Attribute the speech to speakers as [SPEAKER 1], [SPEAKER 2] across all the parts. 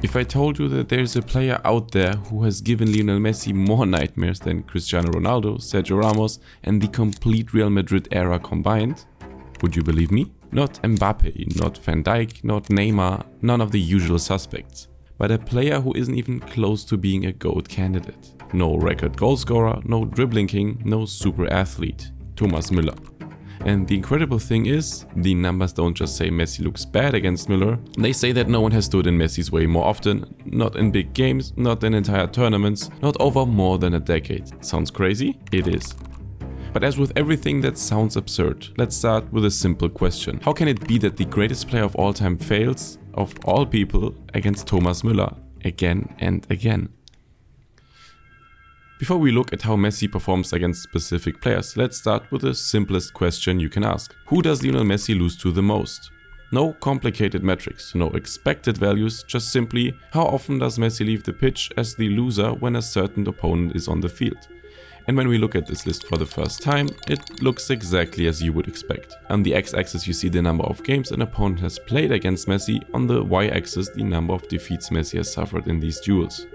[SPEAKER 1] If I told you that there's a player out there who has given Lionel Messi more nightmares than Cristiano Ronaldo, Sergio Ramos and the complete Real Madrid era combined, would you believe me? Not Mbappe, not Van Dijk, not Neymar, none of the usual suspects, but a player who isn't even close to being a GOAT candidate. No record goalscorer, no dribbling king, no super athlete. Thomas Müller. And the incredible thing is, the numbers don't just say Messi looks bad against Müller, they say that no one has stood in Messi's way more often, not in big games, not in entire tournaments, not over more than a decade. Sounds crazy? It is. But as with everything that sounds absurd, let's start with a simple question. How can it be that the greatest player of all time fails, of all people, against Thomas Müller again and again? Before we look at how Messi performs against specific players, let's start with the simplest question you can ask. Who does Lionel Messi lose to the most? No complicated metrics, no expected values, just simply how often does Messi leave the pitch as the loser when a certain opponent is on the field. And when we look at this list for the first time, it looks exactly as you would expect. On the x-axis you see the number of games an opponent has played against Messi, on the y-axis the number of defeats Messi has suffered in these duels.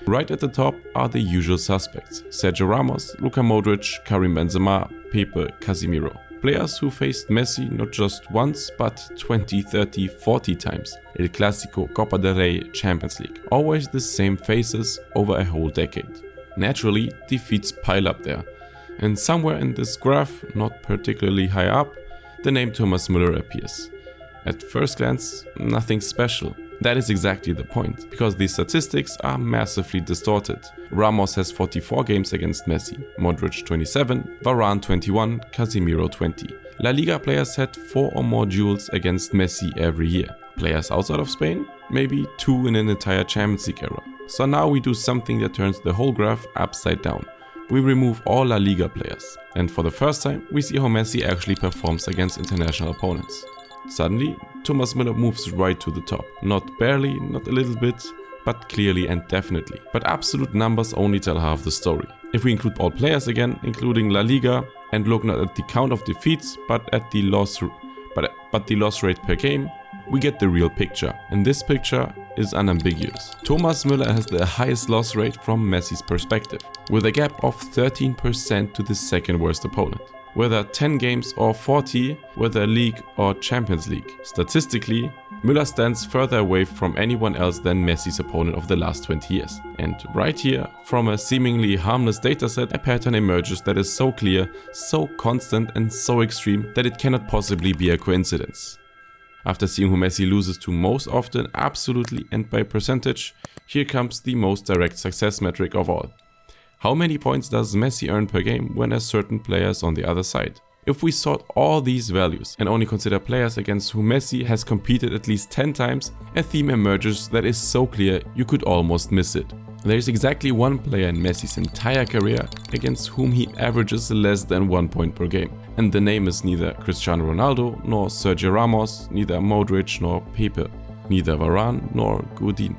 [SPEAKER 1] Right at the top are the usual suspects: Sergio Ramos, Luka Modric, Karim Benzema, Pepe, Casemiro. Players who faced Messi not just once, but 20, 30, 40 times. El Clásico, Copa del Rey, Champions League. Always the same faces over a whole decade. Naturally, defeats pile up there. And somewhere in this graph, not particularly high up, the name Thomas Müller appears. At first glance, nothing special. That is exactly the point, because the statistics are massively distorted. Ramos has 44 games against Messi, Modric 27, Varane 21, Casemiro 20. La Liga players had 4 or more duels against Messi every year. Players outside of Spain? Maybe 2 in an entire Champions League era. So now we do something that turns the whole graph upside down. We remove all La Liga players, and for the first time we see how Messi actually performs against international opponents. Suddenly, Thomas Müller moves right to the top. Not barely, not a little bit, but clearly and definitely. But absolute numbers only tell half the story. If we include all players again, including La Liga, and look not at the count of defeats, but at the loss rate per game, we get the real picture. And this picture is unambiguous. Thomas Müller has the highest loss rate from Messi's perspective, with a gap of 13% to the second worst opponent. Whether 10 games or 40, whether League or Champions League. Statistically, Müller stands further away from anyone else than Messi's opponent of the last 20 years. And right here, from a seemingly harmless dataset, a pattern emerges that is so clear, so constant and so extreme that it cannot possibly be a coincidence. After seeing who Messi loses to most often, absolutely and by percentage, here comes the most direct success metric of all. How many points does Messi earn per game when a certain player is on the other side? If we sort all these values and only consider players against whom Messi has competed at least 10 times, a theme emerges that is so clear you could almost miss it. There is exactly one player in Messi's entire career against whom he averages less than 1 point per game. And the name is neither Cristiano Ronaldo, nor Sergio Ramos, neither Modric nor Pepe, neither Varane nor Godin.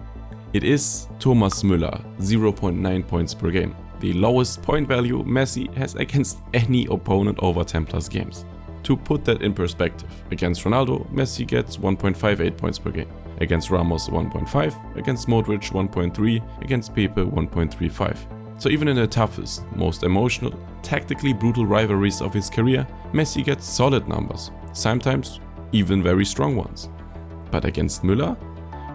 [SPEAKER 1] It is Thomas Müller, 0.9 points per game. The lowest point value Messi has against any opponent over 10 plus games. To put that in perspective, against Ronaldo, Messi gets 1.58 points per game. Against Ramos 1.5, against Modric 1.3, against Pepe 1.35. So even in the toughest, most emotional, tactically brutal rivalries of his career, Messi gets solid numbers, sometimes even very strong ones. But against Müller?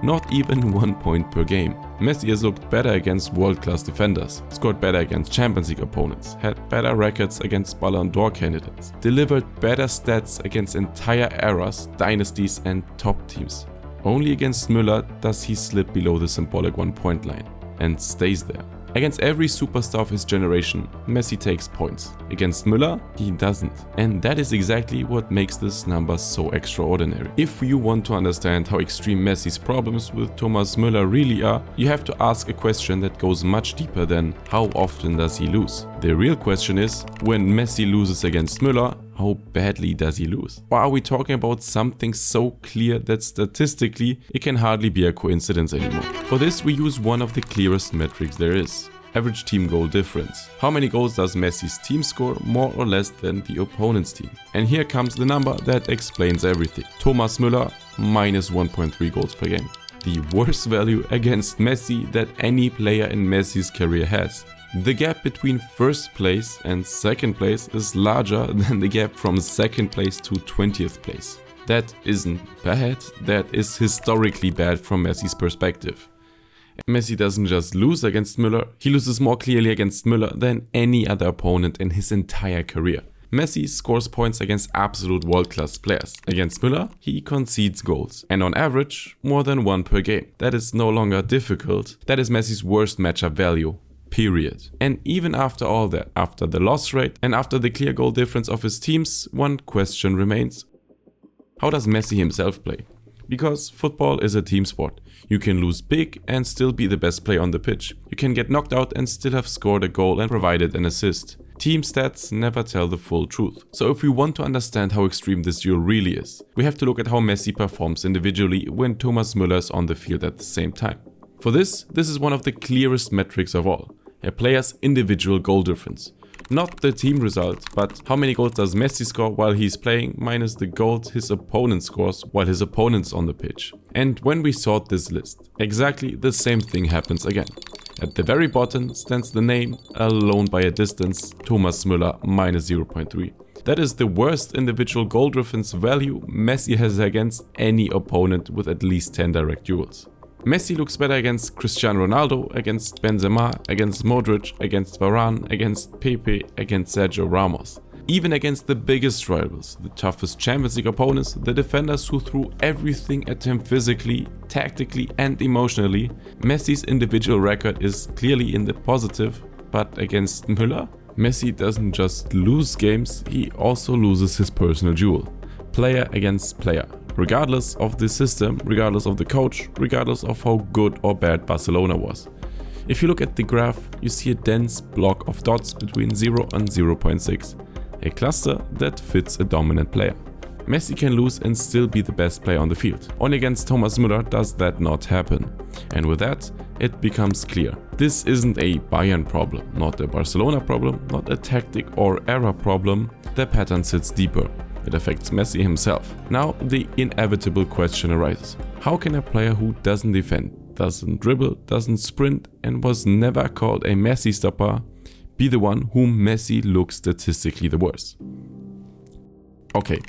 [SPEAKER 1] Not even 1 point per game. Messi has looked better against world-class defenders, scored better against Champions League opponents, had better records against Ballon d'Or candidates, delivered better stats against entire eras, dynasties and top teams. Only against Müller does he slip below the symbolic 1 point line, and stays there. Against every superstar of his generation, Messi takes points. Against Müller, he doesn't. And that is exactly what makes this number so extraordinary. If you want to understand how extreme Messi's problems with Thomas Müller really are, you have to ask a question that goes much deeper than how often does he lose. The real question is, when Messi loses against Müller, how badly does he lose? Or are we talking about something so clear that statistically it can hardly be a coincidence anymore? For this we use one of the clearest metrics there is: average team goal difference. How many goals does Messi's team score more or less than the opponent's team? And here comes the number that explains everything. Thomas Müller minus 1.3 goals per game. the worst value against Messi that any player in Messi's career has. The gap between first place and second place is larger than the gap from second place to 20th place. That isn't bad, that is historically bad from Messi's perspective. Messi doesn't just lose against Müller, he loses more clearly against Müller than any other opponent in his entire career. Messi scores points against absolute world-class players. Against Müller, he concedes goals, and on average, more than one per game. That is no longer difficult, that is Messi's worst matchup value. Period. And even after all that, after the loss rate and after the clear goal difference of his teams, one question remains. How does Messi himself play? Because football is a team sport. You can lose big and still be the best player on the pitch. You can get knocked out and still have scored a goal and provided an assist. Team stats never tell the full truth. So if we want to understand how extreme this duel really is, we have to look at how Messi performs individually when Thomas Müller is on the field at the same time. For this is one of the clearest metrics of all. A player's individual goal difference. Not the team result, but how many goals does Messi score while he's playing minus the goals his opponent scores while his opponent's on the pitch. And when we sort this list, exactly the same thing happens again. At the very bottom stands the name, alone by a distance, Thomas Müller minus 0.3. That is the worst individual goal difference value Messi has against any opponent with at least 10 direct duels. Messi looks better against Cristiano Ronaldo, against Benzema, against Modric, against Varane, against Pepe, against Sergio Ramos. Even against the biggest rivals, the toughest Champions League opponents, the defenders who threw everything at him physically, tactically and emotionally, Messi's individual record is clearly in the positive, but against Müller, Messi doesn't just lose games, he also loses his personal duel. Player against player. Regardless of the system, regardless of the coach, regardless of how good or bad Barcelona was. If you look at the graph, you see a dense block of dots between 0 and 0.6, a cluster that fits a dominant player. Messi can lose and still be the best player on the field. Only against Thomas Müller does that not happen. And with that, it becomes clear. This isn't a Bayern problem, not a Barcelona problem, not a tactic or error problem. The pattern sits deeper. It affects Messi himself. Now the inevitable question arises. How can a player who doesn't defend, doesn't dribble, doesn't sprint and was never called a Messi stopper be the one whom Messi looks statistically the worst? Okay,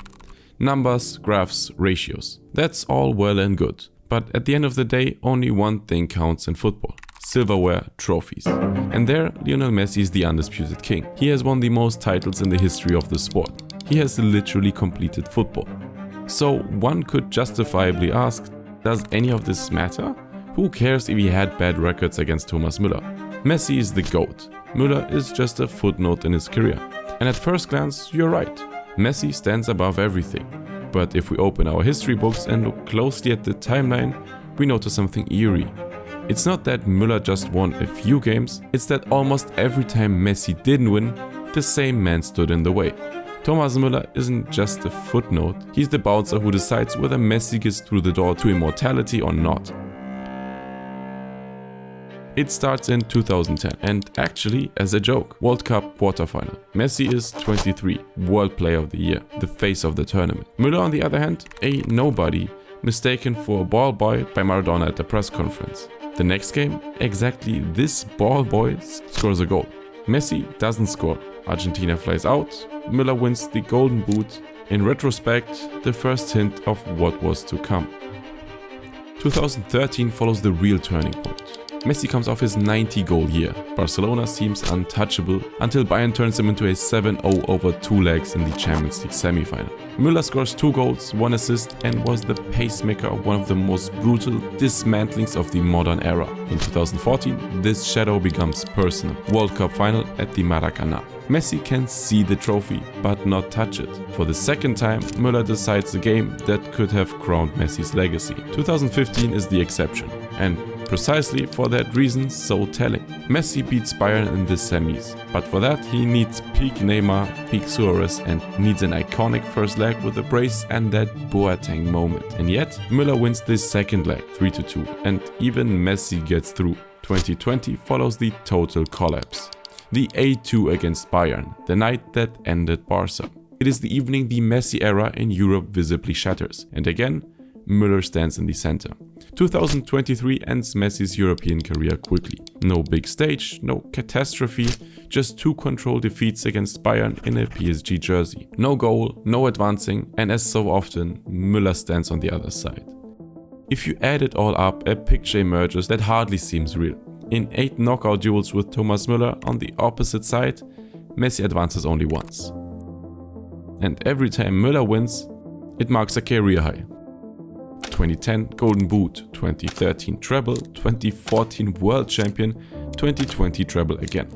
[SPEAKER 1] numbers, graphs, ratios. That's all well and good. But at the end of the day, only one thing counts in football. Silverware trophies. And there, Lionel Messi is the undisputed king. He has won the most titles in the history of the sport. He has literally completed football. So one could justifiably ask, does any of this matter? Who cares if he had bad records against Thomas Müller? Messi is the GOAT. Müller is just a footnote in his career. And at first glance, you're right. Messi stands above everything. But if we open our history books and look closely at the timeline, we notice something eerie. It's not that Müller just won a few games, it's that almost every time Messi didn't win, the same man stood in the way. Thomas Müller isn't just a footnote, he's the bouncer who decides whether Messi gets through the door to immortality or not. It starts in 2010 and actually as a joke, World Cup quarterfinal. Messi is 23, World Player of the Year, the face of the tournament. Müller on the other hand, a nobody, mistaken for a ball boy by Maradona at the press conference. The next game, exactly this ball boy scores a goal. Messi doesn't score. Argentina flies out, Müller wins the Golden Boot. In retrospect, the first hint of what was to come. 2013 follows the real turning point. Messi comes off his 90-goal year. Barcelona seems untouchable until Bayern turns him into a 7-0 over 2 legs in the Champions League semi-final. Müller scores 2 goals, 1 assist and was the pacemaker of one of the most brutal dismantlings of the modern era. In 2014, this shadow becomes personal. World Cup final at the Maracanã. Messi can see the trophy, but not touch it. For the second time, Müller decides a game that could have crowned Messi's legacy. 2015 is the exception, and precisely for that reason so telling. Messi beats Bayern in the semis, but for that he needs peak Neymar, peak Suarez and needs an iconic first leg with a brace and that Boateng moment. And yet, Müller wins this second leg 3-2 and even Messi gets through. 2020 follows the total collapse. The 8-2 against Bayern, the night that ended Barca. It is the evening the Messi era in Europe visibly shatters. And again, Müller stands in the center. 2023 ends Messi's European career quickly. No big stage, no catastrophe, just 2 controlled defeats against Bayern in a PSG jersey. No goal, no advancing, and as so often, Müller stands on the other side. If you add it all up, a picture emerges that hardly seems real. In 8 knockout duels with Thomas Müller on the opposite side, Messi advances only once. And every time Müller wins, it marks a career high. 2010 Golden Boot, 2013 treble, 2014 World Champion, 2020 treble again.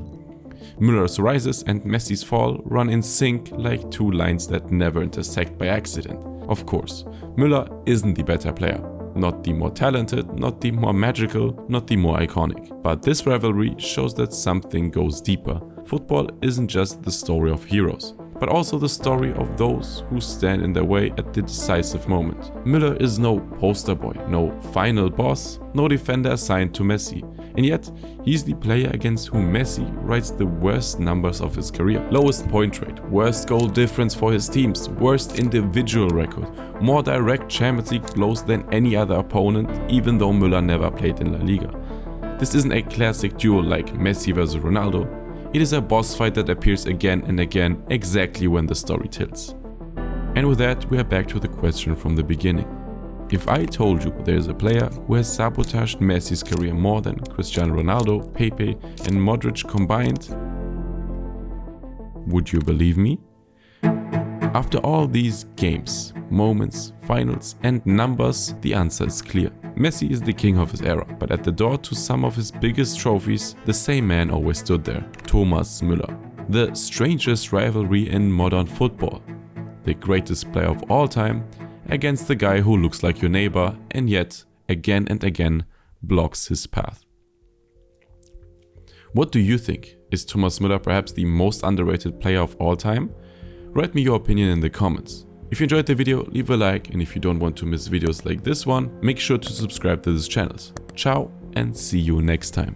[SPEAKER 1] Müller's rises and Messi's fall run in sync like 2 lines that never intersect by accident. Of course, Müller isn't the better player. Not the more talented, not the more magical, not the more iconic. But this rivalry shows that something goes deeper. Football isn't just the story of heroes, but also the story of those who stand in their way at the decisive moment. Müller is no poster boy, no final boss, no defender assigned to Messi, and yet he's the player against whom Messi writes the worst numbers of his career. Lowest point rate, worst goal difference for his teams, worst individual record, more direct Champions League blows than any other opponent, even though Müller never played in La Liga. This isn't a classic duel like Messi vs Ronaldo. It is a boss fight that appears again and again, exactly when the story tilts. And with that, we are back to the question from the beginning. If I told you there is a player who has sabotaged Messi's career more than Cristiano Ronaldo, Pepe and Modric combined, would you believe me? After all these games, moments, finals and numbers, the answer is clear. Messi is the king of his era, but at the door to some of his biggest trophies, the same man always stood there, Thomas Müller. The strangest rivalry in modern football. The greatest player of all time against the guy who looks like your neighbor and yet, again and again, blocks his path. What do you think? Is Thomas Müller perhaps the most underrated player of all time? Write me your opinion in the comments. If you enjoyed the video, leave a like, and if you don't want to miss videos like this one, make sure to subscribe to this channel. Ciao and see you next time.